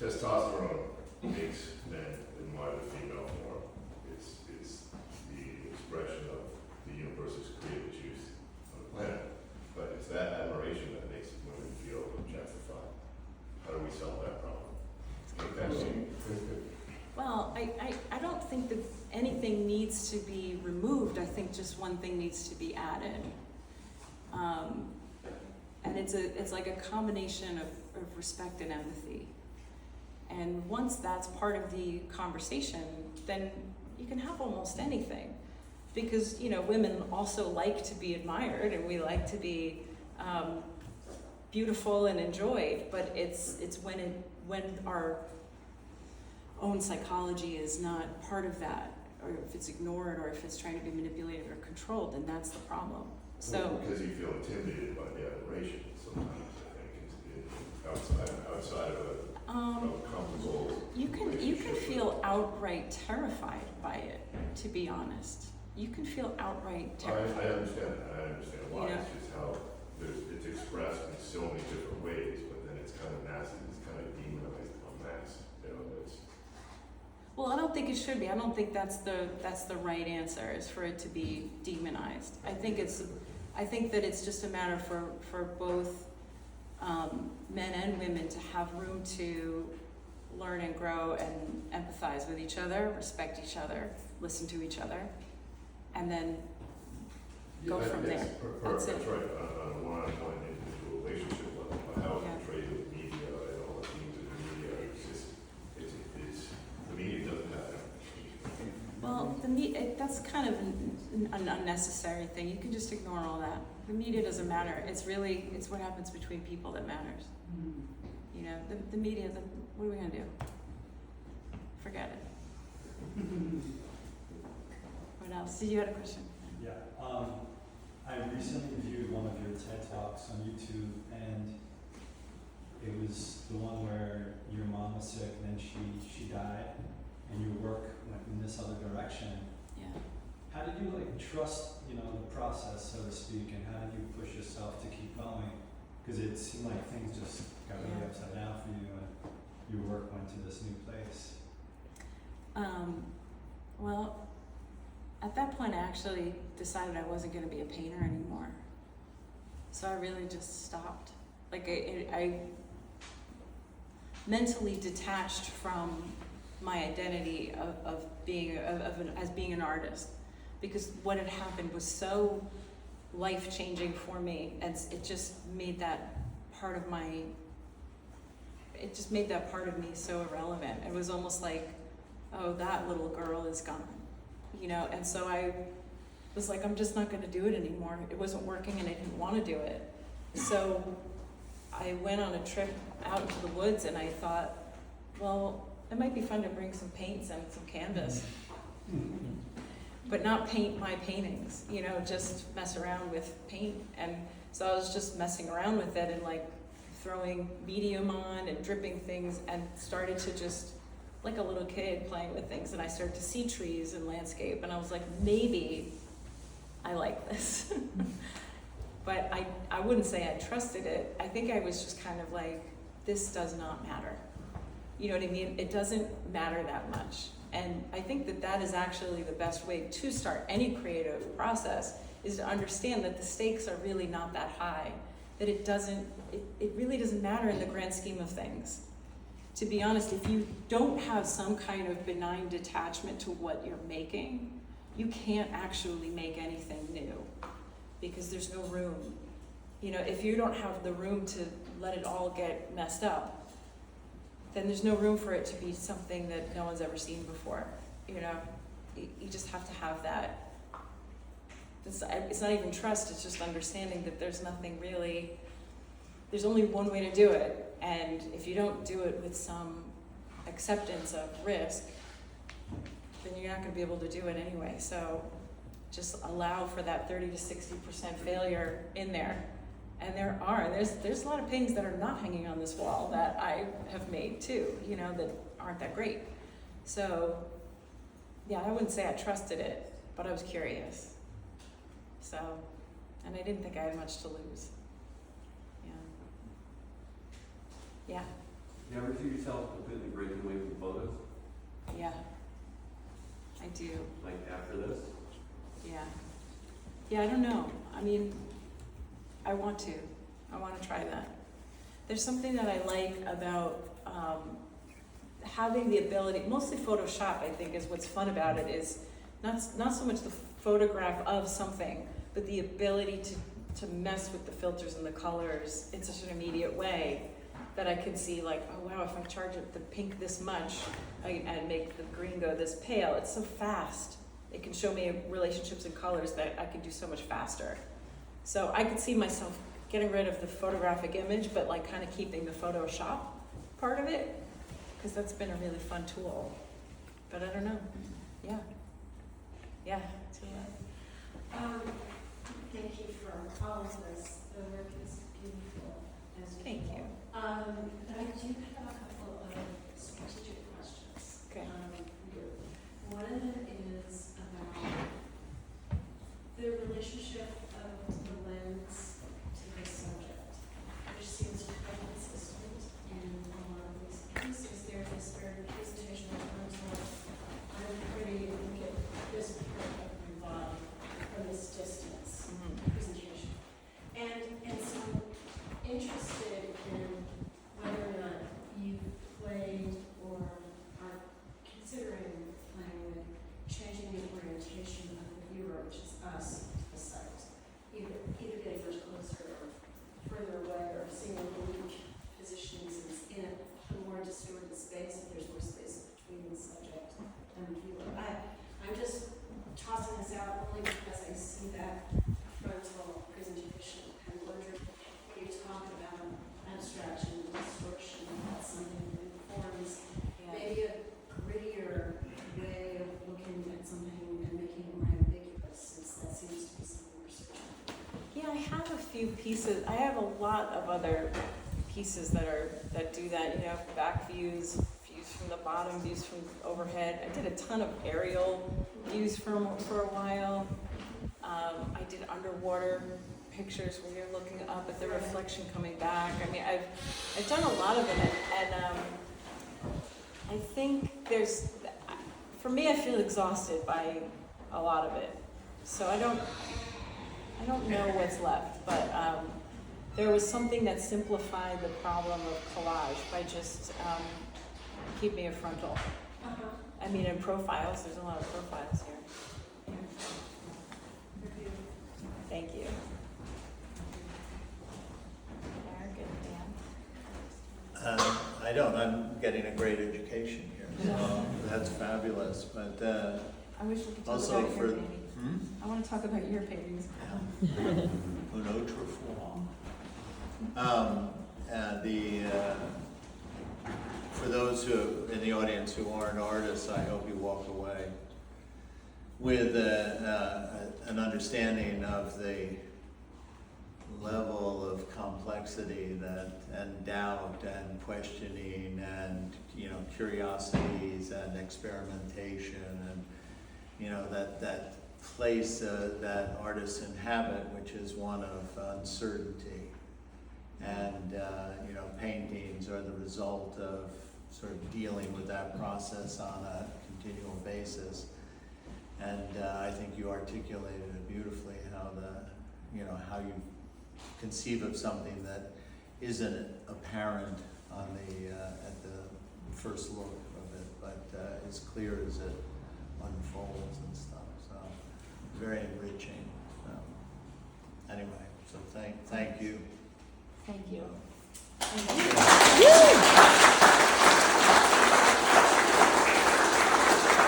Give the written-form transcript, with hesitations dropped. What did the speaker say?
testosterone makes men in my female form. It's the expression of the universe's creative juice on the planet. But it's that admiration that makes women feel objectified. How do we solve that problem? Well, I don't think that anything needs to be removed. I think just one thing needs to be added. And it's like a combination of respect and empathy. And once that's part of the conversation, then you can have almost anything. Because, you know, women also like to be admired and we like to be beautiful and enjoyed, but it's when our own psychology is not part of that, or if it's ignored, or if it's trying to be manipulated or controlled, then that's the problem. So well, because you feel intimidated by the admiration sometimes, I think, outside of a comfortable you can feel outright terrified by it, to be honest. You can feel outright terrified. I understand that. I understand why. Yeah. It's just how it's expressed in so many different ways, but then it's kind of nasty. It's kind of demonized en masse. You know, it's. Well, I don't think it should be. I don't think that's the right answer, is for it to be demonized. I think that it's just a matter for both men and women to have room to learn and grow and empathize with each other, respect each other, listen to each other, and then go from there. That's it. That's right. On a one-on-one individual relationship level, how it's portrayed in the media and all the themes of the media, it's the media doesn't have that. Well, that's kind of an unnecessary thing. You can just ignore all that. The media doesn't matter. It's what happens between people that matters. You know, the media, what are we gonna do? Forget it. What else? Did you have a question? Yeah. I recently viewed one of your TED Talks on YouTube, and it was the one where your mom was sick and then she died, and your work went in this other direction. Yeah. How did you trust, the process, so to speak, and how did you push yourself to keep going? Because it seemed like things just got really upside down for you, and your work went to this new place. Well, at that point, I actually decided I wasn't going to be a painter anymore. So I really just stopped. I mentally detached from my identity of being as being an artist, because what had happened was so life-changing for me, and it just made that part of me so irrelevant. It was almost like, oh, that little girl is gone, and so I was like, I'm just not going to do it anymore. It wasn't working and I didn't want to do it. So I went on a trip out into the woods, and I thought, well, it might be fun to bring some paints and some canvas, but not paint my paintings, just mess around with paint. And so I was just messing around with it and throwing medium on and dripping things, and started to just, like a little kid playing with things. And I started to see trees and landscape, and I was like, maybe I like this. But I wouldn't say I trusted it. I think I was just kind of like, this does not matter. You know what I mean? It doesn't matter that much. And I think that is actually the best way to start any creative process, is to understand that the stakes are really not that high, that it really doesn't matter in the grand scheme of things. To be honest, if you don't have some kind of benign detachment to what you're making, you can't actually make anything new, because there's no room. If you don't have the room to let it all get messed up, then there's no room for it to be something that no one's ever seen before. You just have to have that. It's not even trust, it's just understanding that there's only one way to do it. And if you don't do it with some acceptance of risk, then you're not going to be able to do it anyway. So just allow for that 30 to 60% failure in there. And there's a lot of paintings that are not hanging on this wall that I have made too, that aren't that great. So yeah, I wouldn't say I trusted it, but I was curious. So, and I didn't think I had much to lose. Yeah. you ever feel yourself completely breaking away from photos? Yeah, I do. Like after this? Yeah. Yeah, I don't know. I mean, I want to try that. There's something that I like about having the ability, mostly Photoshop, I think, is what's fun about it, is not so much the photograph of something, but the ability to mess with the filters and the colors in such an immediate way that I can see, like, oh wow, if I charge it the pink this much and make the green go this pale, it's so fast. It can show me relationships and colors that I can do so much faster. So I could see myself getting rid of the photographic image, but like kind of keeping the Photoshop part of it, because that's been a really fun tool. But I don't know. Yeah. Yeah. Thank you for all of this. The work is beautiful. Thank you. But I do have a couple of strategic questions. Okay. One of them is about the relationship of the lens to the subject, which seems quite consistent in a lot of these pieces. There's this very presentation that comes like, I'm pretty, look at this part of my body from this distance. Presentation. And so I'm interested in whether or not you played or are considering playing with changing the orientation of the viewer, which is us, the site. Either getting much closer or further away, or seeing a unique positions in a more distorted space, if there's more space between the subject and the viewer. I'm just tossing this out only because I see that frontal presentation and wonder when you talk about abstraction and distortion, that's something that informs maybe a grittier way of looking at something and making it more ambiguous, since that seems to be something we're searching for. Yeah, I have a few pieces. I have a lot of other pieces that do that. You know, back views, views from the bottom, views from overhead. I did a ton of aerial views for a while. I did underwater pictures where you're looking up at the reflection coming back. I mean, I've done a lot of it, and I think for me, I feel exhausted by a lot of it. So I don't know what's left, but there was something that simplified the problem of collage by just keeping it frontal. I mean, in profiles, there's a lot of profiles here. Thank you. Eric and Dan? I don't. I'm getting a great education here, so that's fabulous. But I wish we could talk also about for your paintings. I want to talk about your paintings. un autre fois. For those who in the audience who aren't artists, I hope you walk away with an understanding of the level of complexity and doubt and questioning and curiosities and experimentation and that place that artists inhabit, which is one of uncertainty. And paintings are the result of sort of dealing with that process on a continual basis. And I think you articulated it beautifully how you conceive of something that isn't apparent on at the first look of it, but is clear as it unfolds and stuff. So very enriching. Anyway, so thank you. Thank you.